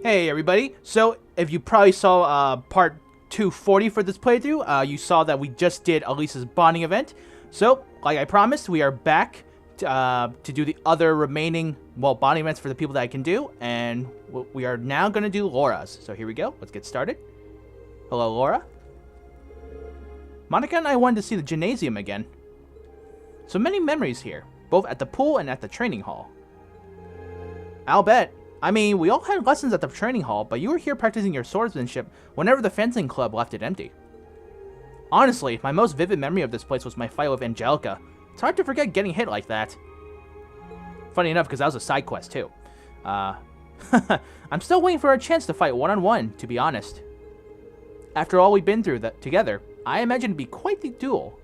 Hey everybody, so if you probably saw part 240 for this playthrough, you saw that we just did Elisa's bonding event. So, like I promised, we are back to do the other remaining, well, bonding events for the people that I can do, and we are now going to do Laura's. So here we go, let's get started. Hello Laura. Monica and I wanted to see the gymnasium again. So many memories here, both at the pool and at the training hall. I'll bet. I mean, we all had lessons at the training hall, but you were here practicing your swordsmanship whenever the fencing club left it empty. Honestly, my most vivid memory of this place was my fight with Angelica. It's hard to forget getting hit like that. Funny enough, because that was a side quest too. I'm still waiting for a chance to fight one-on-one, to be honest. After all we've been through together, I imagine it'd be quite the duel.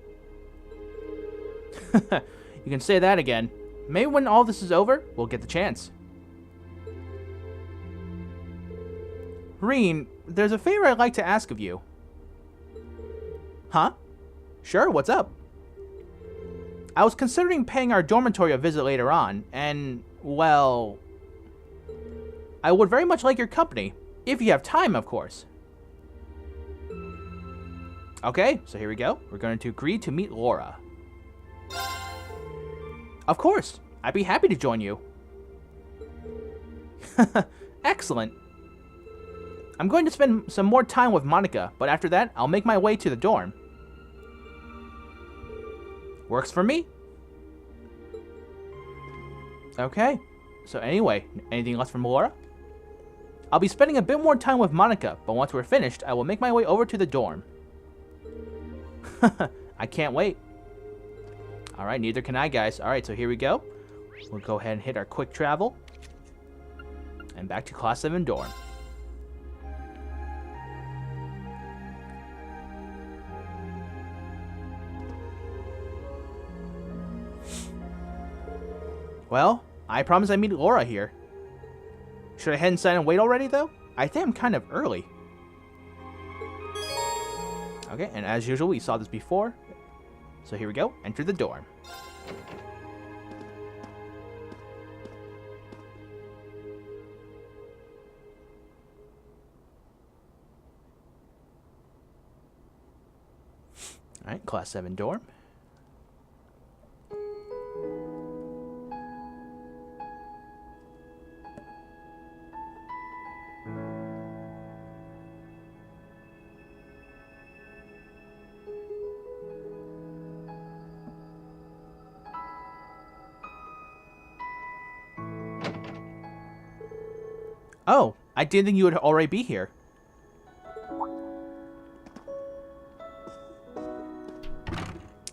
You can say that again. Maybe when all this is over, we'll get the chance. Rean, there's a favor I'd like to ask of you. Huh? Sure, what's up? I was considering paying our dormitory a visit later on, and, well, I would very much like your company, if you have time, of course. Okay, so here we go. We're going to agree to meet Laura. Of course, I'd be happy to join you. Excellent. I'm going to spend some more time with Monica, but after that, I'll make my way to the dorm. Works for me. Okay. So anyway, anything left from Laura? I'll be spending a bit more time with Monica, but once we're finished, I will make my way over to the dorm. I can't wait. Alright, neither can I, guys. Alright, so here we go. We'll go ahead and hit our quick travel. And back to Class 7 dorm. Well, I promise I meet Laura here. Should I head inside and wait already, though? I think I'm kind of early. Okay, and as usual, we saw this before. So here we go. Enter the dorm. Alright, Class 7 dorm. Oh, I didn't think you would already be here.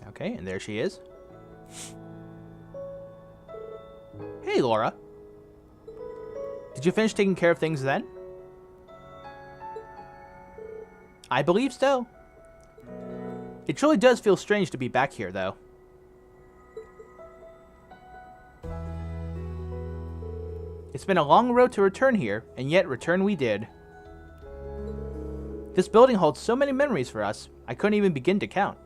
Okay, and there she is. Hey, Laura. Did you finish taking care of things then? I believe so. It truly does feel strange to be back here, though. It's been a long road to return here, and yet return we did. This building holds so many memories for us, I couldn't even begin to count.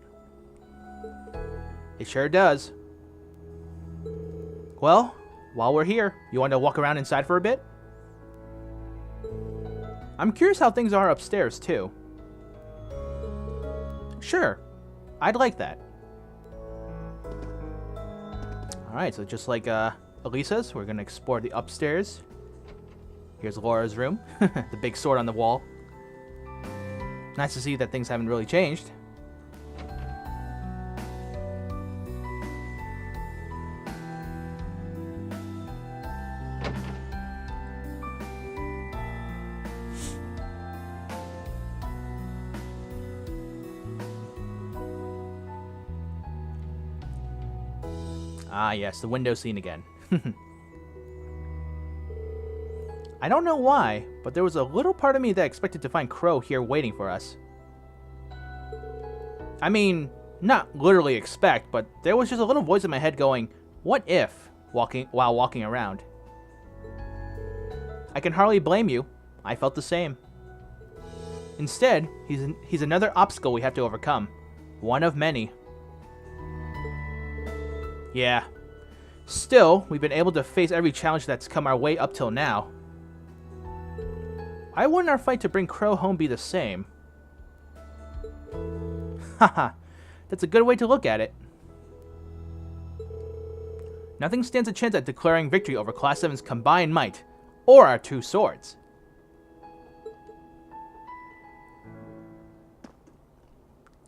It sure does. Well, while we're here, you want to walk around inside for a bit? I'm curious how things are upstairs, too. Sure, I'd like that. Alright, so just like, Elisa's, we're gonna explore the upstairs. Here's Laura's room. The big sword on the wall. Nice to see that things haven't really changed. Ah yes, the window scene again. I don't know why, but there was a little part of me that expected to find Crow here waiting for us. I mean, not literally expect, but there was just a little voice in my head going, what if, while walking around. I can hardly blame you. I felt the same. Instead, he's another obstacle we have to overcome. One of many. Yeah. Still, we've been able to face every challenge that's come our way up till now. Why wouldn't our fight to bring Crow home be the same? Haha, that's a good way to look at it. Nothing stands a chance at declaring victory over Class VII's combined might, or our two swords.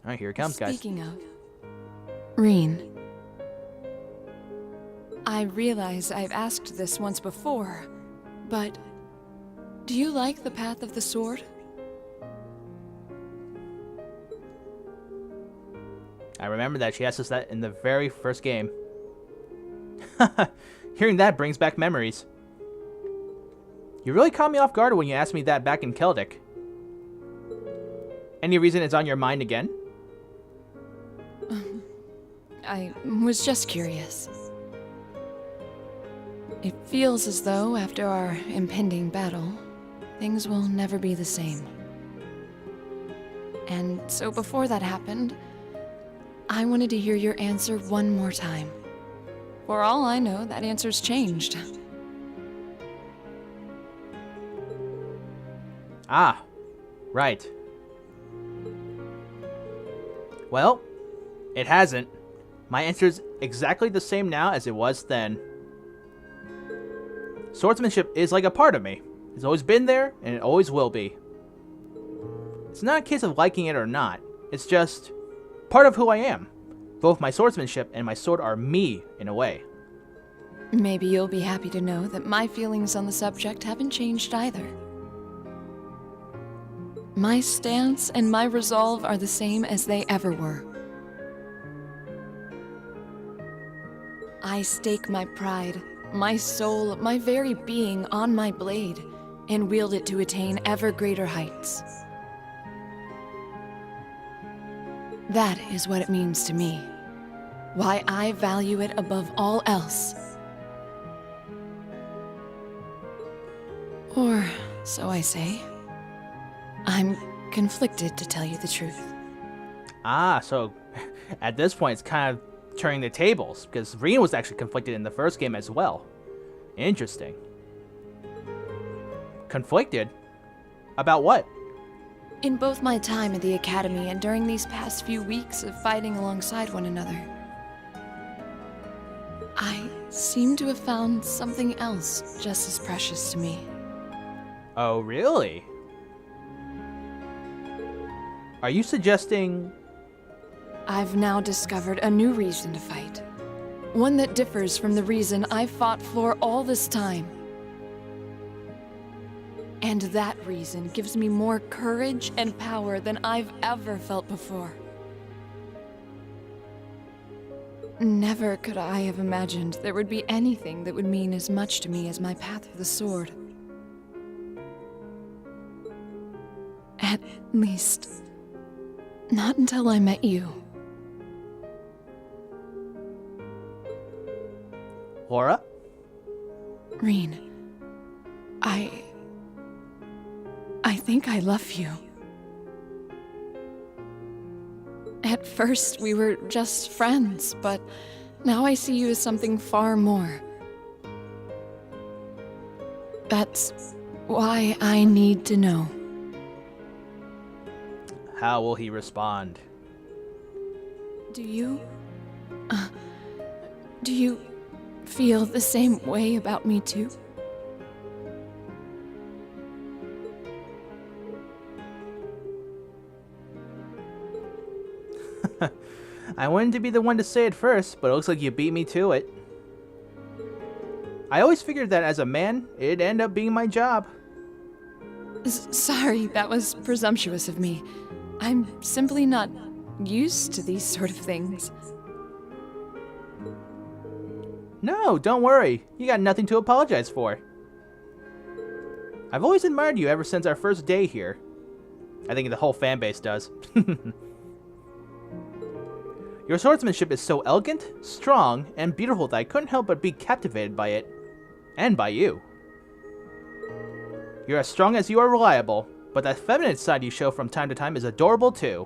Alright, here it comes, guys. Speaking of, Rean, I realize I've asked this once before, but do you like the path of the sword? I remember that she asked us that in the very first game. Hearing that brings back memories. You really caught me off guard when you asked me that back in Celtic. Any reason it's on your mind again? I was just curious. It feels as though after our impending battle, things will never be the same. And so before that happened, I wanted to hear your answer one more time. For all I know, that answer's changed. Ah, right. Well, it hasn't. My answer's exactly the same now as it was then. Swordsmanship is like a part of me. It's always been there, and it always will be. It's not a case of liking it or not. It's just part of who I am. Both my swordsmanship and my sword are me, in a way. Maybe you'll be happy to know that my feelings on the subject haven't changed either. My stance and my resolve are the same as they ever were. I stake my pride, my soul, my very being on my blade, and wield it to attain ever greater heights. That is what it means to me. Why I value it above all else. Or so I say. I'm conflicted, to tell you the truth. Ah, so at this point it's kind of turning the tables, because Rean was actually conflicted in the first game as well. Interesting. Conflicted? About what? In both my time at the Academy and during these past few weeks of fighting alongside one another, I seem to have found something else just as precious to me. Oh, really? Are you suggesting... I've now discovered a new reason to fight. One that differs from the reason I fought for all this time. And that reason gives me more courage and power than I've ever felt before. Never could I have imagined there would be anything that would mean as much to me as my path of the sword. At least, not until I met you. Laura? Rean, I think I love you. At first, we were just friends, but now I see you as something far more. That's why I need to know. How will he respond? Do you feel the same way about me too? I wanted to be the one to say it first, but it looks like you beat me to it. I always figured that as a man, it'd end up being my job. Sorry, that was presumptuous of me. I'm simply not used to these sort of things. No, don't worry. You got nothing to apologize for. I've always admired you ever since our first day here. I think the whole fan base does. Your swordsmanship is so elegant, strong, and beautiful that I couldn't help but be captivated by it. And by you. You're as strong as you are reliable, but that feminine side you show from time to time is adorable too.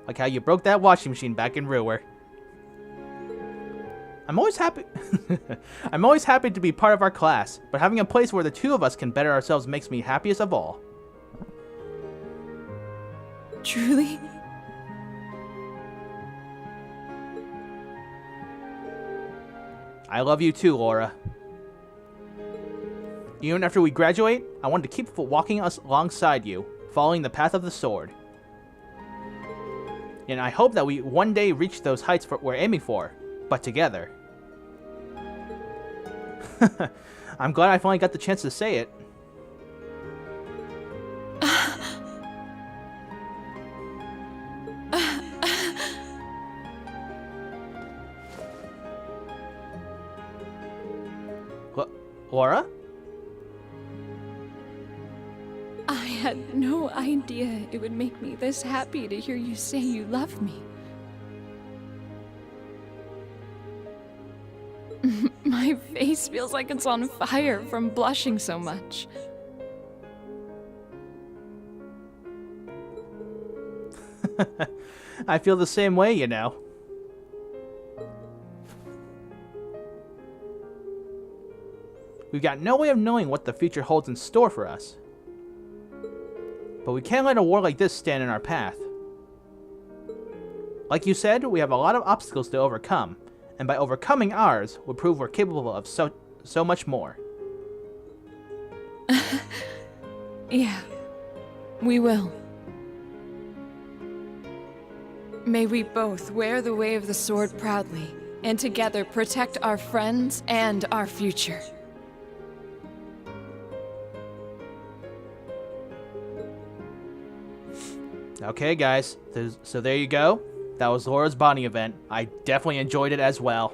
Like how you broke that washing machine back in Ruhr. I'm always happy to be part of our class, but having a place where the two of us can better ourselves makes me happiest of all. Truly? I love you too, Laura. Even after we graduate, I want to keep walking us alongside you, following the path of the sword. And I hope that we one day reach those heights we're aiming for, but together. I'm glad I finally got the chance to say it. Laura? I had no idea it would make me this happy to hear you say you love me. My face feels like it's on fire from blushing so much. I feel the same way, you know. We've got no way of knowing what the future holds in store for us. But we can't let a war like this stand in our path. Like you said, we have a lot of obstacles to overcome, and by overcoming ours, we'll prove we're capable of so much more. Yeah, we will. May we both wear the way of the sword proudly, and together protect our friends and our future. Okay, guys, so there you go. That was Laura's bonding event. I definitely enjoyed it as well.